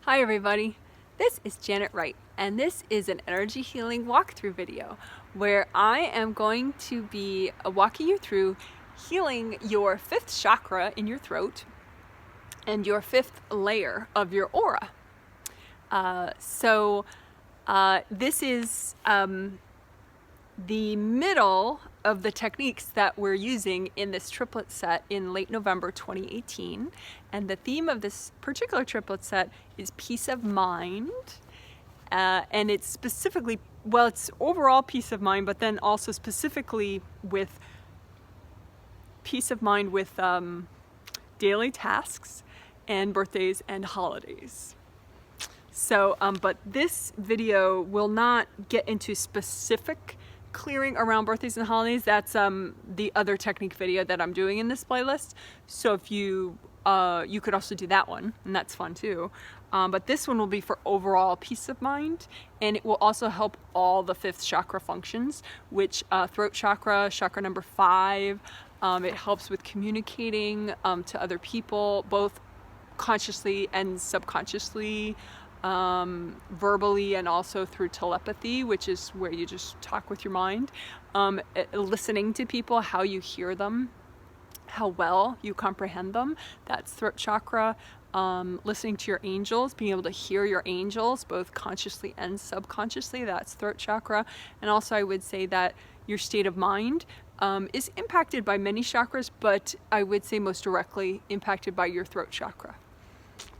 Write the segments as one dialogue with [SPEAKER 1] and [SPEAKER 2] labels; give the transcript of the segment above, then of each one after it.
[SPEAKER 1] Hi everybody, this is Janet Wright, and this is an energy healing walkthrough video where I am going to be walking you through healing your fifth chakra in your throat and your fifth layer of your aura. This is the middle of the techniques that we're using in this triplet set in late November 2018, and the theme of this particular triplet set is peace of mind, and it's specifically, well, it's overall peace of mind, but then also specifically with peace of mind with daily tasks and birthdays and holidays. So, but this video will not get into specific clearing around birthdays and holidays. That's the other technique video that I'm doing in this playlist. So if you you could also do that one, and that's fun too. But this one will be for overall peace of mind, and it will also help all the fifth chakra functions, which throat chakra, chakra number 5. It helps with communicating to other people, both consciously and subconsciously. Verbally and also through telepathy, which is where you just talk with your mind, listening to people, how you hear them, how well you comprehend them, that's throat chakra. Listening to your angels, being able to hear your angels both consciously and subconsciously, that's throat chakra. And also I would say that your state of mind is impacted by many chakras, but I would say most directly impacted by your throat chakra.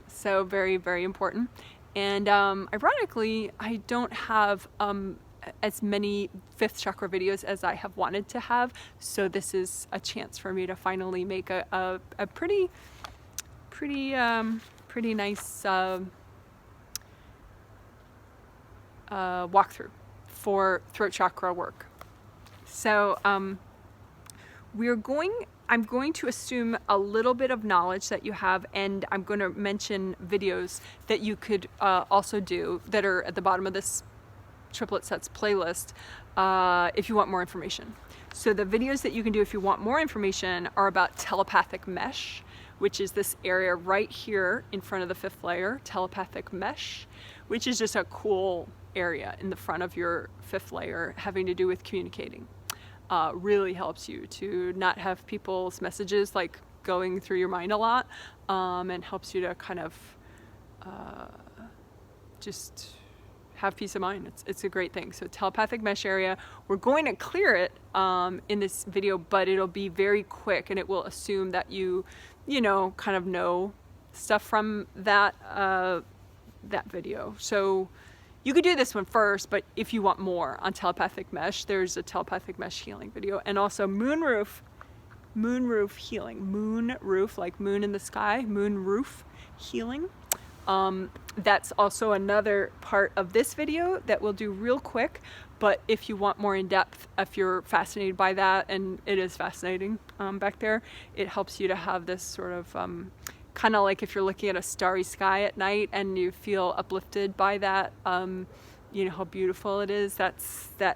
[SPEAKER 1] So very, very important. And ironically, I don't have as many fifth chakra videos as I have wanted to have, so this is a chance for me to finally make a pretty nice walkthrough for throat chakra work. So I'm going to assume a little bit of knowledge that you have, and I'm going to mention videos that you could also do that are at the bottom of this triplet sets playlist if you want more information. So the videos that you can do if you want more information are about telepathic mesh, which is this area right here in front of the fifth layer, telepathic mesh, which is just a cool area in the front of your fifth layer having to do with communicating. Really helps you to not have people's messages like going through your mind a lot, and helps you to kind of just have peace of mind. It's a great thing. So telepathic mesh area, we're going to clear it in this video, but it'll be very quick, and it will assume that you know, kind of know stuff from that that video. So you could do this one first, but if you want more on telepathic mesh, there's a telepathic mesh healing video, and also moonroof healing. Moonroof, like moon in the sky, moonroof healing. That's also another part of this video that we'll do real quick, but if you want more in depth, if you're fascinated by that, and it is fascinating back there, it helps you to have this sort of kind of like if you're looking at a starry sky at night and you feel uplifted by that, you know how beautiful it is. That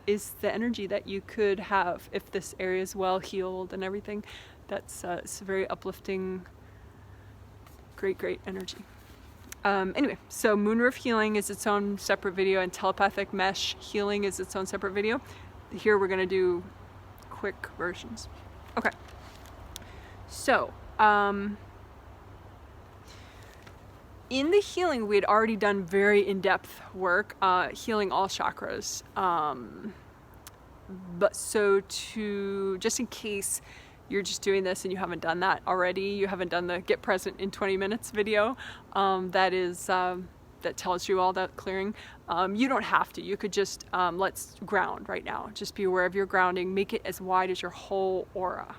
[SPEAKER 1] is the energy that you could have if this area is well healed and everything. That's it's a very uplifting, great energy. Anyway, so moonroof healing is its own separate video, and telepathic mesh healing is its own separate video. Here we're gonna do quick versions. Okay, so in the healing, we had already done very in-depth work, healing all chakras. But so just in case you're just doing this and you haven't done that already, you haven't done the Get Present in 20 Minutes video, that tells you all that clearing. You don't have to. You could just, let's ground right now. Just be aware of your grounding. Make it as wide as your whole aura.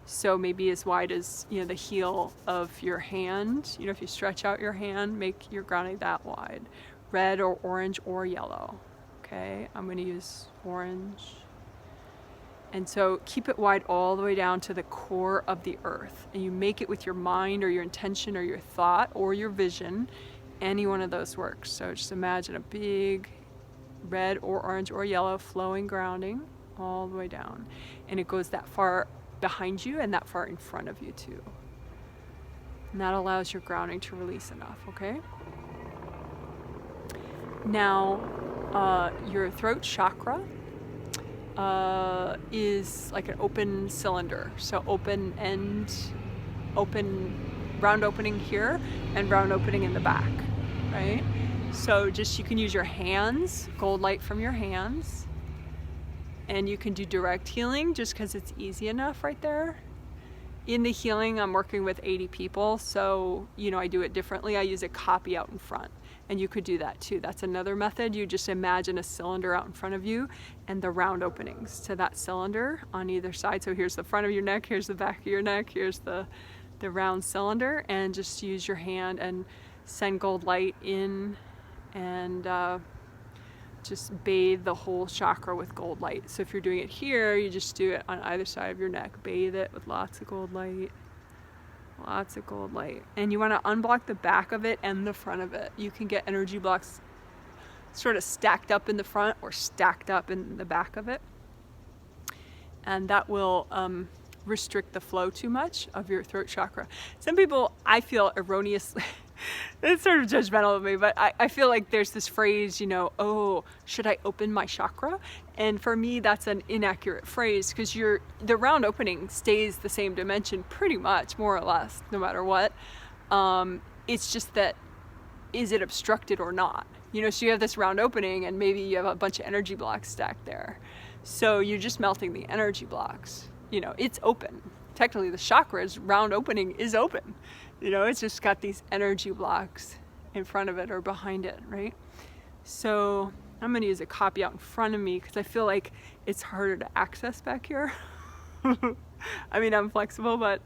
[SPEAKER 1] So maybe as wide as, you know, the heel of your hand. You know, if you stretch out your hand, make your grounding that wide. Red or orange or yellow. Okay, I'm going to use orange. And so keep it wide all the way down to the core of the earth. And you make it with your mind or your intention or your thought or your vision. Any one of those works. So just imagine a big red or orange or yellow flowing grounding all the way down. And it goes that far behind you and that far in front of you too. And that allows your grounding to release enough, okay? Now, your throat chakra is like an open cylinder. So open end, round opening here and round opening in the back, right? So just, you can use your hands, gold light from your hands, and you can do direct healing just because it's easy enough right there. In the healing, I'm working with 80 people, so I do it differently. I use a copy out in front, and you could do that too. That's another method. You just imagine a cylinder out in front of you and the round openings to that cylinder on either side. So here's the front of your neck, here's the back of your neck, here's the round cylinder, and just use your hand and send gold light in and just bathe the whole chakra with gold light. So if you're doing it here, you just do it on either side of your neck. Bathe it with lots of gold light. Lots of gold light. And you want to unblock the back of it and the front of it. You can get energy blocks sort of stacked up in the front or stacked up in the back of it. And that will restrict the flow too much of your throat chakra. Some people, I feel erroneously, it's sort of judgmental of me, but I feel like there's this phrase, oh, should I open my chakra? And for me, that's an inaccurate phrase, because the round opening stays the same dimension pretty much, more or less, no matter what. It's just that, is it obstructed or not? So you have this round opening and maybe you have a bunch of energy blocks stacked there. So you're just melting the energy blocks. It's open. Technically the chakra's round opening is open. It's just got these energy blocks in front of it or behind it, right? So I'm going to use a copy out in front of me because I feel like it's harder to access back here. I mean, I'm flexible, but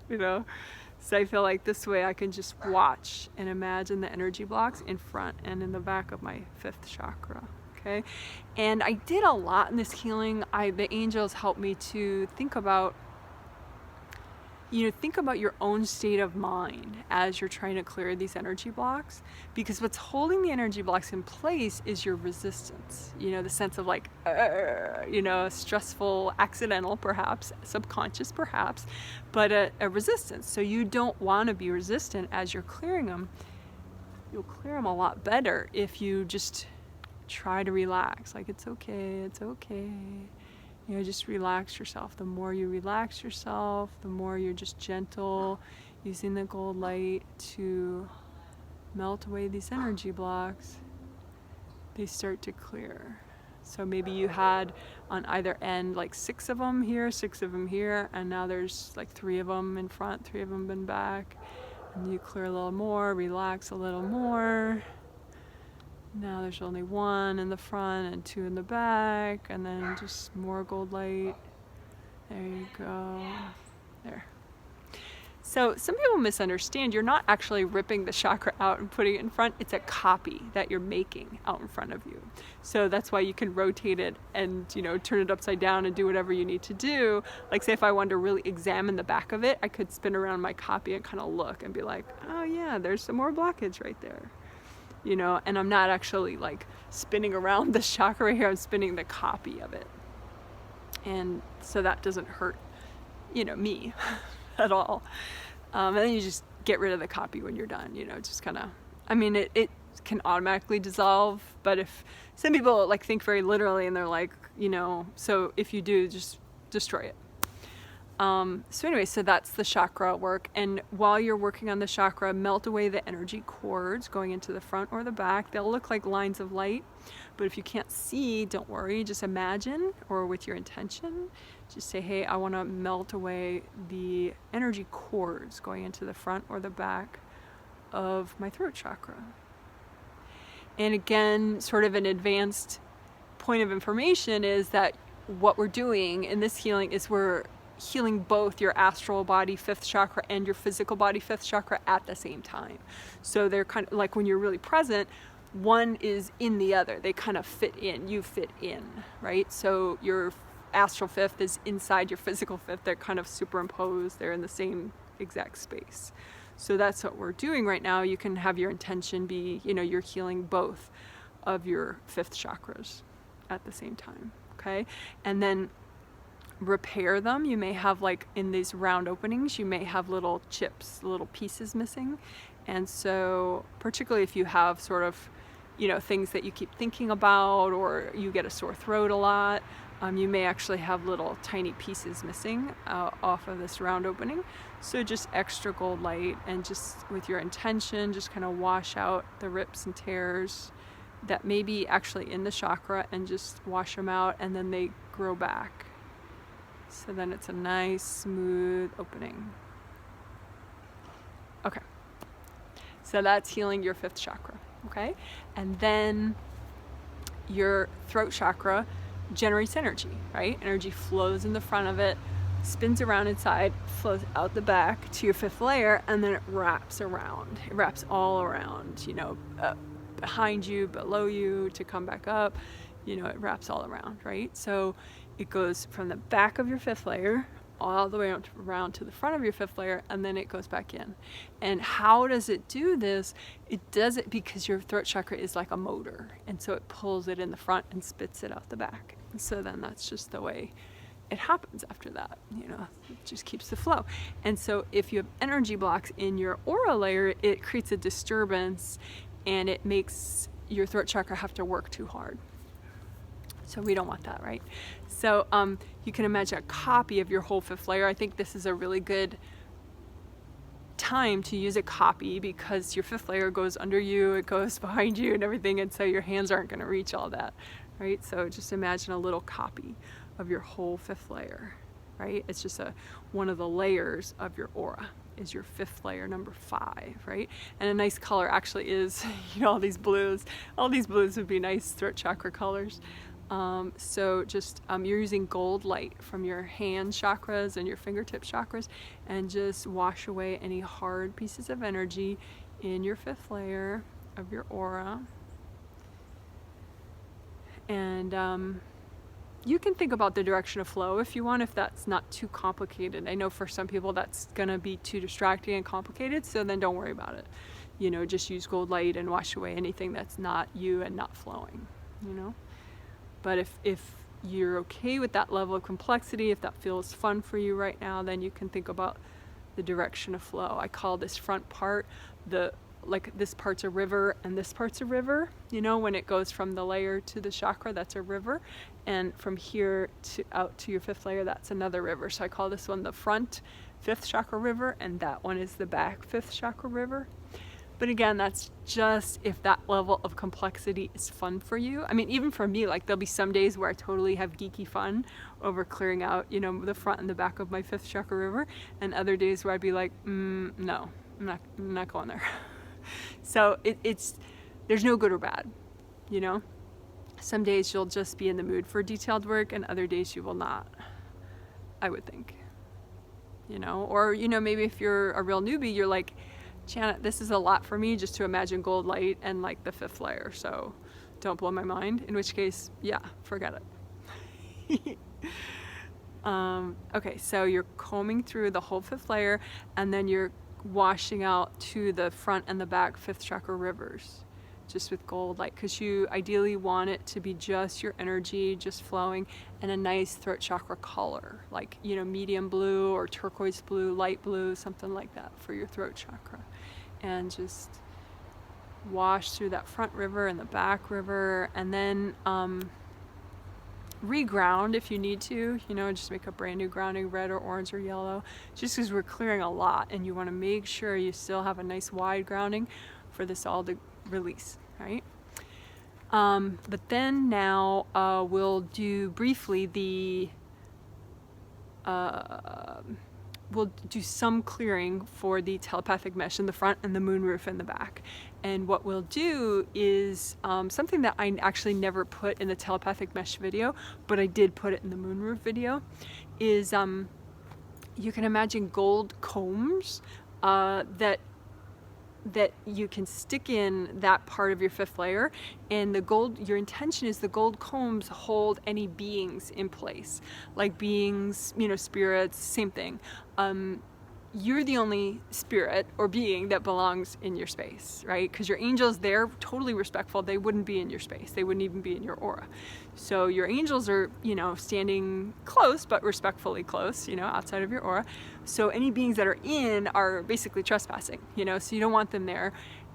[SPEAKER 1] so I feel like this way I can just watch and imagine the energy blocks in front and in the back of my fifth chakra. Okay, and I did a lot in this healing. The angels helped me to think about your own state of mind as you're trying to clear these energy blocks, because what's holding the energy blocks in place is your resistance. The sense of like, stressful, accidental, perhaps, subconscious, perhaps, but a resistance. So you don't want to be resistant as you're clearing them. You'll clear them a lot better if you just try to relax. Like, it's okay, it's okay. Just relax yourself. The more you relax yourself, the more you're just gentle, using the gold light to melt away these energy blocks, they start to clear. So maybe you had on either end like 6 of them here, 6 of them here, and now there's like 3 of them in front, 3 of them in back. And you clear a little more, relax a little more. Now there's only 1 in the front and 2 in the back, and then just more gold light. There you go. There. So some people misunderstand. You're not actually ripping the chakra out and putting it in front. It's a copy that you're making out in front of you. So that's why you can rotate it and, turn it upside down and do whatever you need to do. Like, say if I wanted to really examine the back of it, I could spin around my copy and kind of look and be like, oh yeah, there's some more blockage right there. And I'm not actually like spinning around the chakra here, I'm spinning the copy of it. And so that doesn't hurt, me at all. And then you just get rid of the copy when you're done, just kind of, it can automatically dissolve, but if some people like think very literally and they're like, so if you do, just destroy it. So anyway, so that's the chakra work. And while you're working on the chakra, melt away the energy cords going into the front or the back. They'll look like lines of light, but if you can't see, don't worry, just imagine, or with your intention, just say, hey, I want to melt away the energy cords going into the front or the back of my throat chakra. And again, sort of an advanced point of information is that what we're doing in this healing is we're healing both your astral body 5th chakra and your physical body 5th chakra at the same time. So they're kind of like, when you're really present, one is in the other. They kind of fit in, you fit in, right? So your astral 5th is inside your physical 5th. They're kind of superimposed. They're in the same exact space. So that's what we're doing right now. You can have your intention be, you're healing both of your 5th chakras at the same time, okay? And then repair them. You may have, like in these round openings, you may have little chips, little pieces missing. And so particularly if you have sort of you know, things that you keep thinking about, or you get a sore throat a lot. You may actually have little tiny pieces missing off of this round opening. So just extra gold light, and just with your intention, just kind of wash out the rips and tears that may be actually in the chakra, and just wash them out, and then they grow back. So then it's a nice smooth opening. Okay, so that's healing your 5th chakra. Okay, and then your throat chakra generates energy, right? Energy flows in the front of it, spins around inside, flows out the back to your 5th layer, and then it wraps around. It wraps all around, you know, behind you, below you, to come back up. You know, it wraps all around, right? So it goes from the back of your 5th layer all the way around to the front of your 5th layer, and then it goes back in. And how does it do this? It does it because your throat chakra is like a motor, and so it pulls it in the front and spits it out the back. And so then that's just the way it happens after that. You know, it just keeps the flow. And so if you have energy blocks in your aura layer, it creates a disturbance, and it makes your throat chakra have to work too hard. So we don't want that, right? So you can imagine a copy of your whole 5th layer. I think this is a really good time to use a copy, because your 5th layer goes under you, it goes behind you and everything, and so your hands aren't going to reach all that, right? So just imagine a little copy of your whole 5th layer, right? It's just one of the layers of your aura is your 5th layer, number 5, right? And a nice color actually is, you know, all these blues. All these blues would be nice throat chakra colors. So just you're using gold light from your hand chakras and your fingertip chakras, and just wash away any hard pieces of energy in your 5th layer of your aura. And you can think about the direction of flow if you want, if that's not too complicated. I know for some people that's gonna be too distracting and complicated, so then don't worry about it. You know, just use gold light and wash away anything that's not you and not flowing, you know? But if you're okay with that level of complexity, if that feels fun for you right now, then you can think about the direction of flow. I call this front part like this part's a river and this part's a river. You know, when it goes from the layer to the chakra, that's a river. And from here to out to your 5th layer, that's another river. So I call this one the front 5th chakra river, and that one is the back 5th chakra river. But again, that's just if that level of complexity is fun for you. I mean, even for me, like there'll be some days where I totally have geeky fun over clearing out, you know, the front and the back of my 5th chakra river, and other days where I'd be like, no, I'm not going there. So there's no good or bad, you know. Some days you'll just be in the mood for detailed work, and other days you will not, I would think, you know. Or, you know, maybe if you're a real newbie, you're like, Janet, this is a lot for me just to imagine gold light and like the 5th layer, so don't blow my mind, in which case, yeah, forget it. Okay, so you're combing through the whole 5th layer, and then you're washing out to the front and the back 5th chakra rivers, just with gold light, because you ideally want it to be just your energy just flowing, and a nice throat chakra color, like, you know, medium blue or turquoise blue, light blue, something like that for your throat chakra. And just wash through that front river and the back river, and then reground if you need to, you know, just make a brand new grounding, red or orange or yellow, just because we're clearing a lot and you want to make sure you still have a nice wide grounding for this all to release, right? But then now we'll do briefly we'll do some clearing for the telepathic mesh in the front and the moonroof in the back. And what we'll do is something that I actually never put in the telepathic mesh video, but I did put it in the moonroof video, is you can imagine gold combs that you can stick in that part of your 5th layer, and your intention is the gold combs hold any beings in place, like beings, you know, spirits, same thing. You're the only spirit or being that belongs in your space, right? Because your angels, they're totally respectful. They wouldn't be in your space. They wouldn't even be in your aura. So your angels are, you know, standing close, but respectfully close, you know, outside of your aura. So any beings that are in are basically trespassing, you know, so you don't want them there.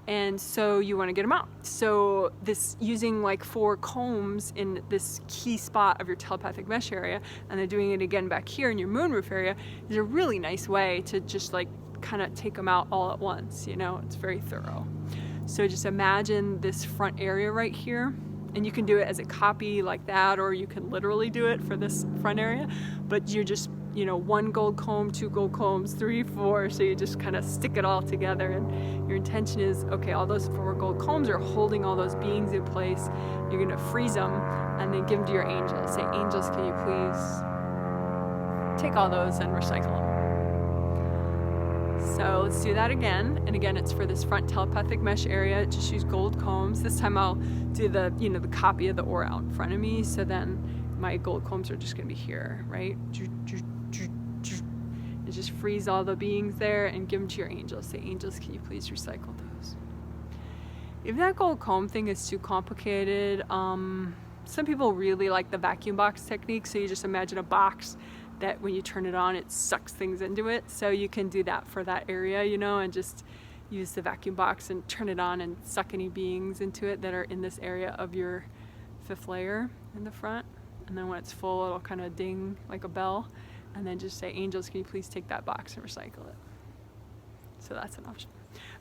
[SPEAKER 1] And so you want to get them out. So this using like 4 combs in this key spot of your telepathic mesh area, and then doing it again back here in your moonroof area, is a really nice way to just like kind of take them out all at once. You know, it's very thorough. So just imagine this front area right here, and you can do it as a copy like that, or you can literally do it for this front area, but you're just, you know, 1 gold comb, 2 gold combs, 3, 4, so you just kind of stick it all together, and your intention is, okay, all those 4 gold combs are holding all those beings in place. You're gonna freeze them and then give them to your angels. Say, angels, can you please take all those and recycle them? So let's do that again, and again it's for this front telepathic mesh area. Just use gold combs. This time I'll do the, you know, the copy of the aura out in front of me, so then my gold combs are just gonna be here, right? And just freeze all the beings there and give them to your angels. Say, angels, can you please recycle those? If that gold comb thing is too complicated, some people really like the vacuum box technique, so you just imagine a box that when you turn it on, it sucks things into it. So you can do that for that area, you know, and just use the vacuum box and turn it on and suck any beings into it that are in this area of your 5th layer in the front. And then when it's full, it'll kind of ding like a bell. And then just say, angels, can you please take that box and recycle it? So that's an option.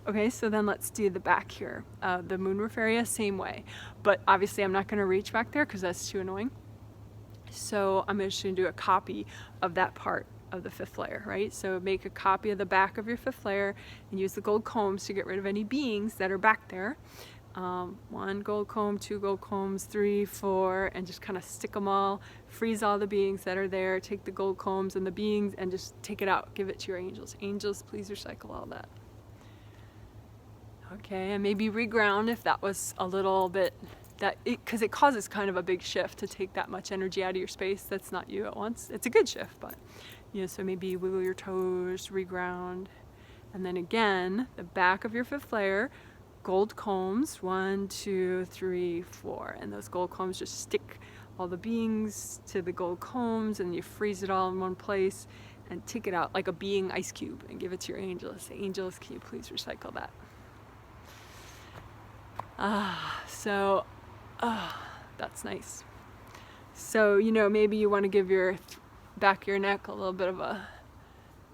[SPEAKER 1] Okay, so then let's do the back here. The moonroof area, same way. But obviously I'm not gonna reach back there because that's too annoying. So I'm just gonna do a copy of that part of the 5th layer, right? So make a copy of the back of your 5th layer and use the gold combs to get rid of any beings that are back there. 1 gold comb, 2 gold combs, 3, 4, and just kind of stick them all, freeze all the beings that are there, take the gold combs and the beings and just take it out, give it to your angels. Angels, please recycle all that. Okay, and maybe reground if that was a little bit, because it causes kind of a big shift to take that much energy out of your space that's not you at once. It's a good shift, but, you know, so maybe wiggle your toes, reground, and then again, the back of your 5th layer, gold combs, 1, 2, 3, 4, and those gold combs just stick all the beings to the gold combs, and you freeze it all in one place and take it out like a being ice cube and give it to your angels. Say, angels, can you please recycle that? That's nice. So, you know, maybe you want to give your back of your neck a little bit of a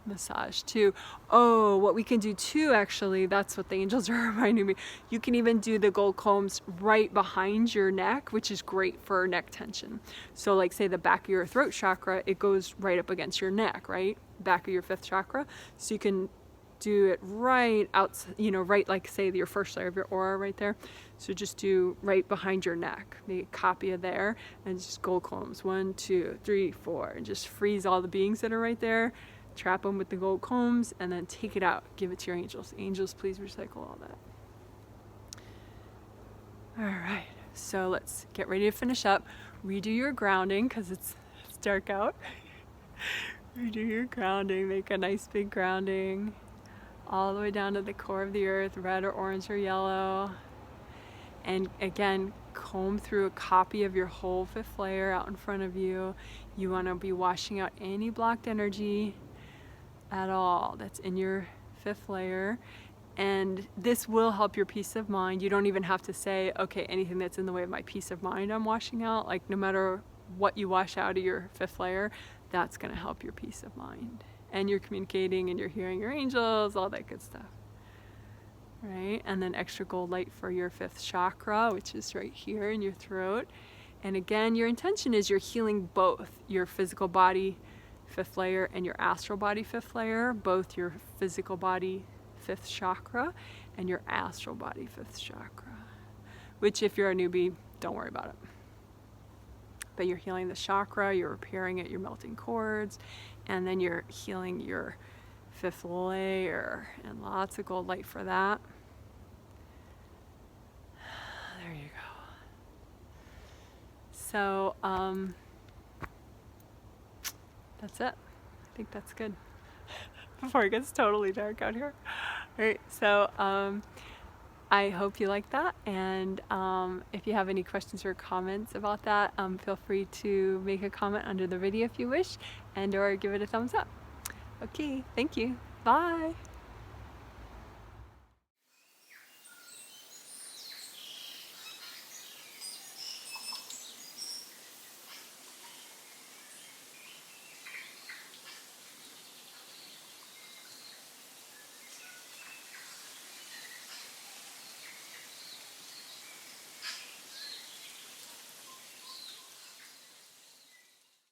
[SPEAKER 1] massage too. Oh, what we can do too, actually, that's what the angels are reminding me. You can even do the gold combs right behind your neck, which is great for neck tension. So like say the back of your throat chakra, it goes right up against your neck, right? Back of your 5th chakra. So you can do it right out, you know, right like say your 1st layer of your aura right there. So just do right behind your neck, make a copy of there, and just gold combs, 1, 2, 3, 4, and just freeze all the beings that are right there, trap them with the gold combs, and then take it out, give it to your angels. Angels, please recycle all that. All right, so let's get ready to finish up. Redo your grounding because it's dark out. Redo your grounding, make a nice big grounding all the way down to the core of the earth, red or orange or yellow. And again, comb through a copy of your whole 5th layer out in front of you. You want to be washing out any blocked energy at all that's in your 5th layer. And this will help your peace of mind. You don't even have to say, okay, anything that's in the way of my peace of mind I'm washing out. Like no matter what you wash out of your 5th layer, that's going to help your peace of mind. And you're communicating and you're hearing your angels, all that good stuff. Right? And then extra gold light for your 5th chakra, which is right here in your throat. And again, your intention is you're healing both your physical body 5th layer and your astral body 5th layer, both your physical body 5th chakra and your astral body 5th chakra, which if you're a newbie, don't worry about it. But you're healing the chakra, you're repairing it, you're melting chords, and then you're healing your 5th layer, and lots of gold light for that. There you go. So, that's it. I think that's good. Before it gets totally dark out here. All right, so I hope you like that, and if you have any questions or comments about that, feel free to make a comment under the video if you wish, and or give it a thumbs up. Okay, thank you. Bye.